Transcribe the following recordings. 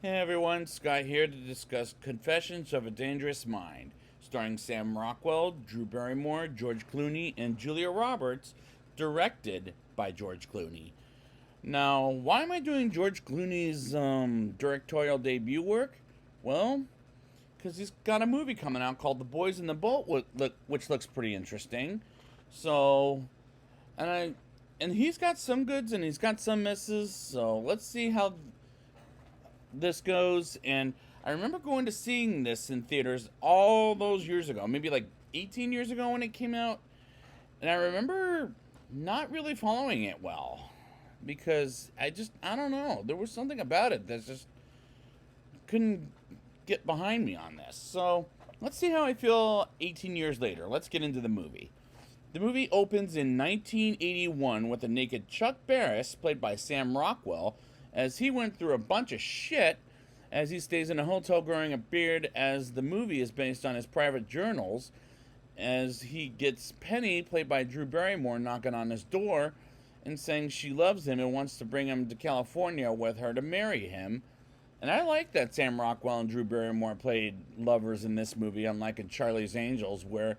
Hey everyone, Scott here to discuss Confessions of a Dangerous Mind, starring Sam Rockwell, Drew Barrymore, George Clooney, and Julia Roberts, directed by George Clooney. Now, why am I doing George Clooney's directorial debut work? Well, because he's got a movie coming out called The Boys in the Boat, which looks pretty interesting. So, and I, and he's got some goods and he's got some misses. So let's see how this goes. And I remember going to seeing this in theaters all those years ago, maybe like 18 years ago when it came out. And I remember not really following it well because I don't know. There was something about it that just couldn't get behind me on this. So let's see how I feel 18 years later. Let's get into the movie. The movie opens in 1981 with a naked Chuck Barris, played by Sam Rockwell, as he went through a bunch of shit as he stays in a hotel growing a beard, as the movie is based on his private journals, as he gets Penny, played by Drew Barrymore, knocking on his door and saying she loves him and wants to bring him to California with her to marry him. And I like that Sam Rockwell and Drew Barrymore played lovers in this movie, unlike in Charlie's Angels, where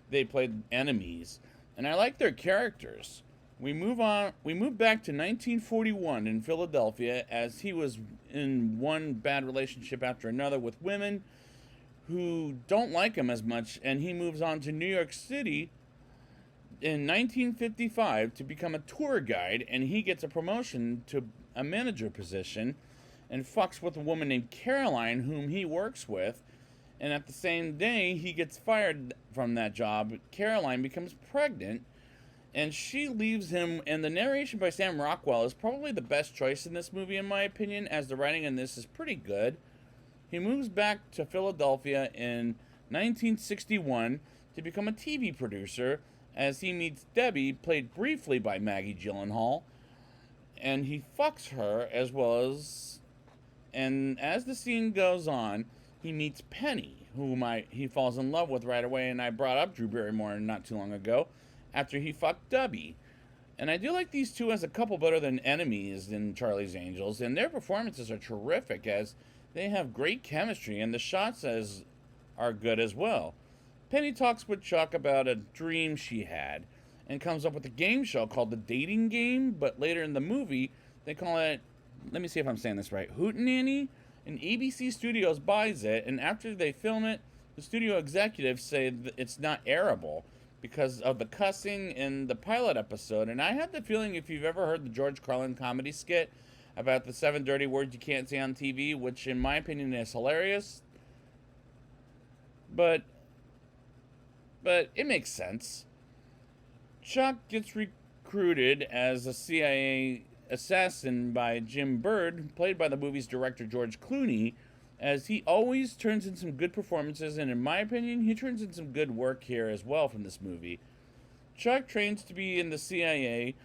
they played enemies. And I like their characters. We move on. We move back to 1941 in Philadelphia as he was in one bad relationship after another with women who don't like him as much, and he moves on to New York City in 1955 to become a tour guide, and he gets a promotion to a manager position and fucks with a woman named Caroline whom he works with. And at the same day he gets fired from that job, Caroline becomes pregnant and she leaves him. And the narration by Sam Rockwell is probably the best choice in this movie, in my opinion, as the writing in this is pretty good. He moves back to Philadelphia in 1961 to become a TV producer as he meets Debbie, played briefly by Maggie Gyllenhaal, and he fucks her as well as. And as the scene goes on, he meets Penny, he falls in love with right away. And I brought up Drew Barrymore not too long ago, after he fucked Debbie. And I do like these two as a couple better than enemies in Charlie's Angels, and their performances are terrific as they have great chemistry, and the are good as well. Penny talks with Chuck about a dream she had and comes up with a game show called The Dating Game, but later in the movie, they call it, let me see if I'm saying this right, Hootenanny? And ABC Studios buys it, and after they film it, the studio executives say that it's not airable because of the cussing in the pilot episode. And I have the feeling, if you've ever heard the George Carlin comedy skit about the 7 dirty words you can't say on TV, which in my opinion is hilarious, but it makes sense. Chuck gets recruited as a CIA assassin by Jim Bird, played by the movie's director George Clooney, as he always turns in some good performances, and in my opinion, he turns in some good work here as well from this movie. Chuck trains to be in the CIA,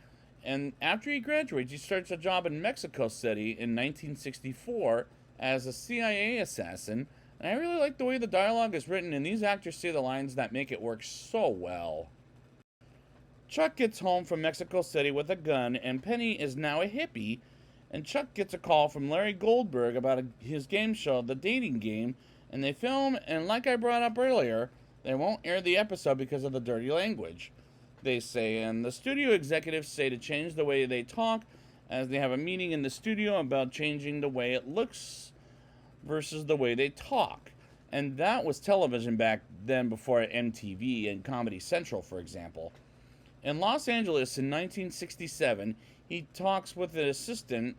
and after he graduates, he starts a job in Mexico City in 1964 as a CIA assassin. And I really like the way the dialogue is written, and these actors say the lines that make it work so well. Chuck gets home from Mexico City with a gun, and Penny is now a hippie. And Chuck gets a call from Larry Goldberg about his game show, The Dating Game, and they film, and like I brought up earlier, they won't air the episode because of the dirty language, they say. And the studio executives say to change the way they talk, as they have a meeting in the studio about changing the way it looks versus the way they talk. And that was television back then before MTV and Comedy Central, for example. In Los Angeles in 1967, he talks with his assistant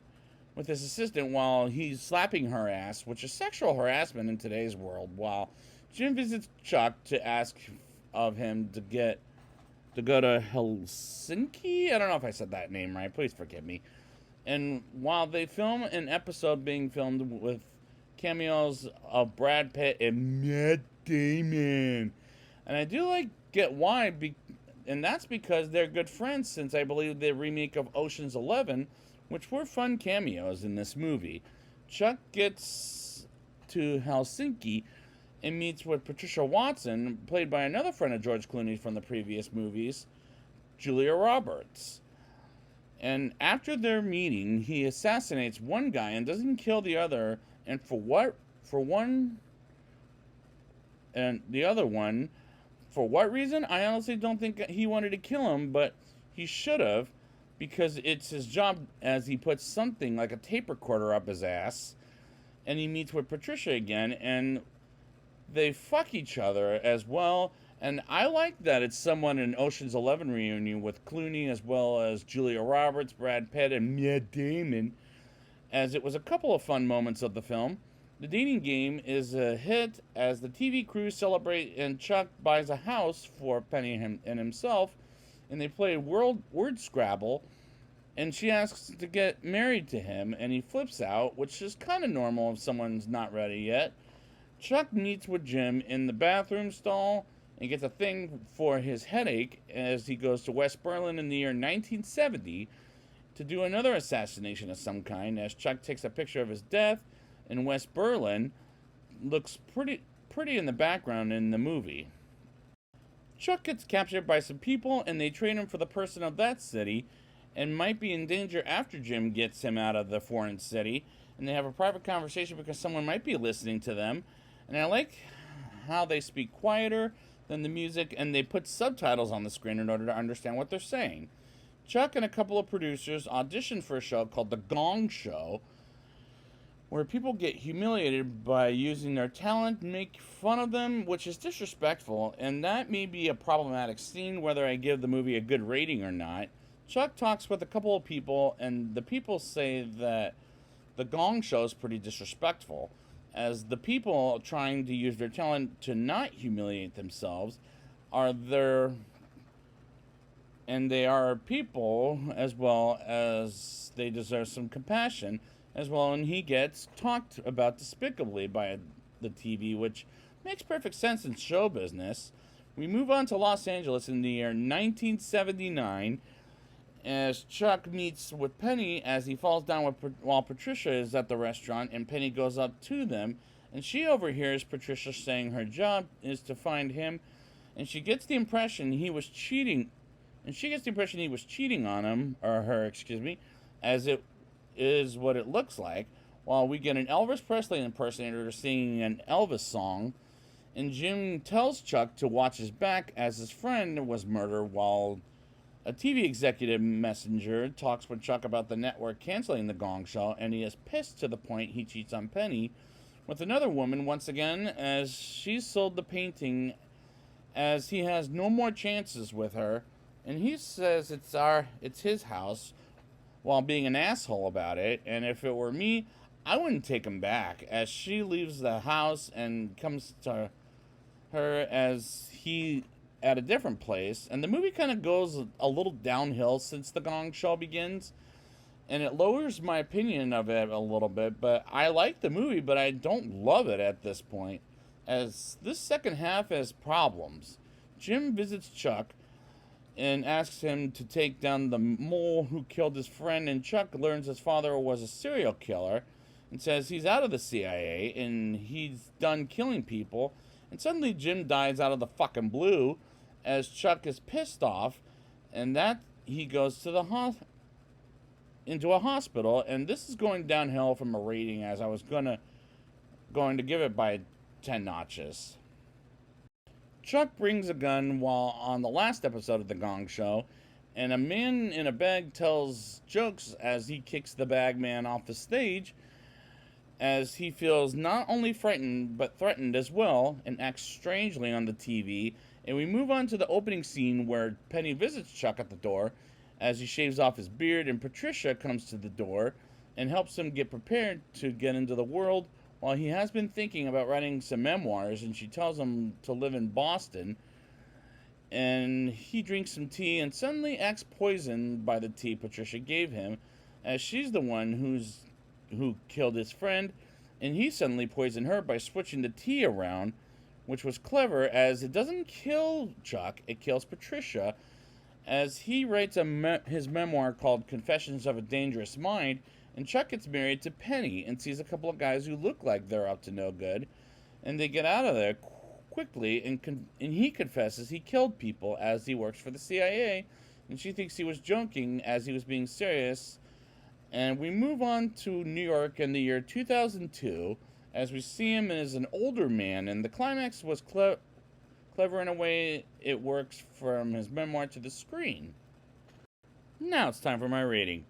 while he's slapping her ass, which is sexual harassment in today's world, while Jim visits Chuck to ask of him to go to Helsinki. I don't know if I said that name right. Please forgive me. And while they film an episode being filmed with cameos of Brad Pitt and Matt Damon. And I do get why, and that's because they're good friends, since I believe the remake of Ocean's 11, which were fun cameos in this movie. Chuck gets to Helsinki and meets with Patricia Watson, played by another friend of George Clooney from the previous movies, Julia Roberts. And after their meeting, he assassinates one guy and doesn't kill the other, And for one, and the other one, for what reason? I honestly don't think he wanted to kill him, but he should have, because it's his job, as he puts something like a tape recorder up his ass, and he meets with Patricia again, and they fuck each other as well. And I like that it's somewhat an Ocean's 11 reunion with Clooney as well as Julia Roberts, Brad Pitt, and Matt Damon, as it was a couple of fun moments of the film. The dating game is a hit as the TV crew celebrate, and Chuck buys a house for Penny and himself, and they play word Scrabble, and she asks to get married to him, and he flips out, which is kind of normal if someone's not ready yet. Chuck meets with Jim in the bathroom stall and gets a thing for his headache as he goes to West Berlin in the year 1970 to do another assassination of some kind, as Chuck takes a picture of his death in West Berlin. Looks pretty in the background in the movie. Chuck gets captured by some people, and they train him for the person of that city and might be in danger after Jim gets him out of the foreign city, and they have a private conversation because someone might be listening to them. And I like how they speak quieter than the music, and they put subtitles on the screen in order to understand what they're saying. Chuck and a couple of producers auditioned for a show called The Gong Show, where people get humiliated by using their talent, make fun of them, which is disrespectful, and that may be a problematic scene whether I give the movie a good rating or not. Chuck talks with a couple of people, and the people say that The Gong Show is pretty disrespectful, as the people trying to use their talent to not humiliate themselves are their, and they are people, as well as they deserve some compassion as well, and he gets talked about despicably by the TV, which makes perfect sense in show business. We move on to Los Angeles in the year 1979, as Chuck meets with Penny as he falls down while Patricia is at the restaurant, and Penny goes up to them, and she overhears Patricia saying her job is to find him, and she gets the impression he was cheating, on him, or her, excuse me, as it is what it looks like, while we get an Elvis Presley impersonator singing an Elvis song, and Jim tells Chuck to watch his back as his friend was murdered, while a TV executive messenger talks with Chuck about the network canceling The Gong Show, and he is pissed to the point he cheats on Penny with another woman once again, as she's sold the painting, as he has no more chances with her, and he says it's his house, while being an asshole about it. And if it were me, I wouldn't take him back, as she leaves the house and comes to her as he at a different place. And the movie kind of goes a little downhill since The Gong Show begins, and it lowers my opinion of it a little bit. But I like the movie, but I don't love it at this point, as this second half has problems. Jim visits Chuck and asks him to take down the mole who killed his friend, and Chuck learns his father was a serial killer and says he's out of the CIA and he's done killing people. And suddenly Jim dies out of the fucking blue, as Chuck is pissed off, and that he goes to the into a hospital. And this is going downhill from a rating, as I was going to give it by 10 notches. Chuck brings a gun while on the last episode of The Gong Show, and a man in a bag tells jokes as he kicks the bag man off the stage, as he feels not only frightened but threatened as well, and acts strangely on the TV. And we move on to the opening scene where Penny visits Chuck at the door as he shaves off his beard, and Patricia comes to the door and helps him get prepared to get into the world, while he has been thinking about writing some memoirs, and she tells him to live in Boston. And he drinks some tea and suddenly acts poisoned by the tea Patricia gave him, as she's the one who killed his friend, and he suddenly poisoned her by switching the tea around, which was clever, as it doesn't kill Chuck, it kills Patricia, as he writes his memoir called Confessions of a Dangerous Mind. And Chuck gets married to Penny and sees a couple of guys who look like they're up to no good, and they get out of there quickly, and he confesses he killed people, as he works for the CIA, and she thinks he was joking as he was being serious, And we move on to New York in the year 2002 as we see him as an older man, and the climax was clever in a way it works from his memoir to the screen. Now it's time for my rating.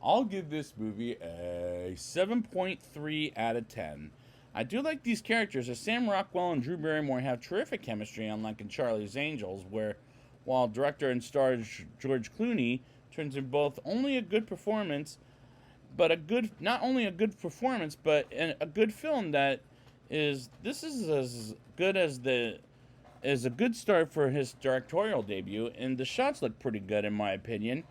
I'll give this movie a 7.3 out of 10. I do like these characters, as Sam Rockwell and Drew Barrymore have terrific chemistry, unlike in Charlie's Angels, where, while director and star George Clooney turns in both only a good performance, but not only a good performance, but a good film that this is as good as is a good start for his directorial debut, and the shots look pretty good in my opinion.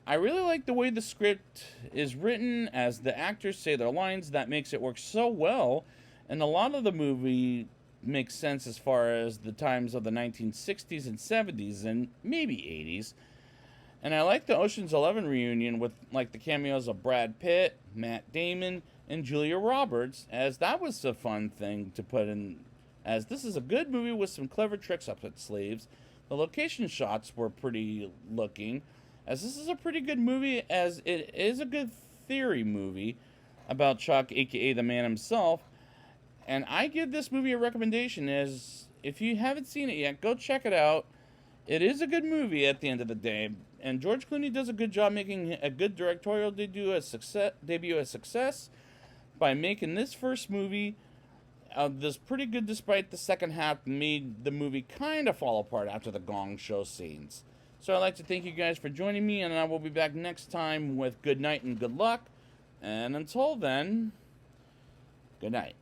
I really like the way the script is written, as the actors say their lines. That makes it work so well, and a lot of the movie makes sense as far as the times of the 1960s and 70s and maybe 80s. And I like the Ocean's 11 reunion with like the cameos of Brad Pitt, Matt Damon, and Julia Roberts, as that was a fun thing to put in, as this is a good movie with some clever tricks up its sleeves. The location shots were pretty looking, as this is a pretty good movie, as it is a good theory movie about Chuck, aka the man himself. And I give this movie a recommendation, as if you haven't seen it yet, go check it out. It is a good movie at the end of the day, and George Clooney does a good job making a good directorial debut a success by making this first movie this pretty good, despite the second half made the movie kind of fall apart after the gong show scenes. So I'd like to thank you guys for joining me, and I will be back next time with good night and good luck. And until then, good night.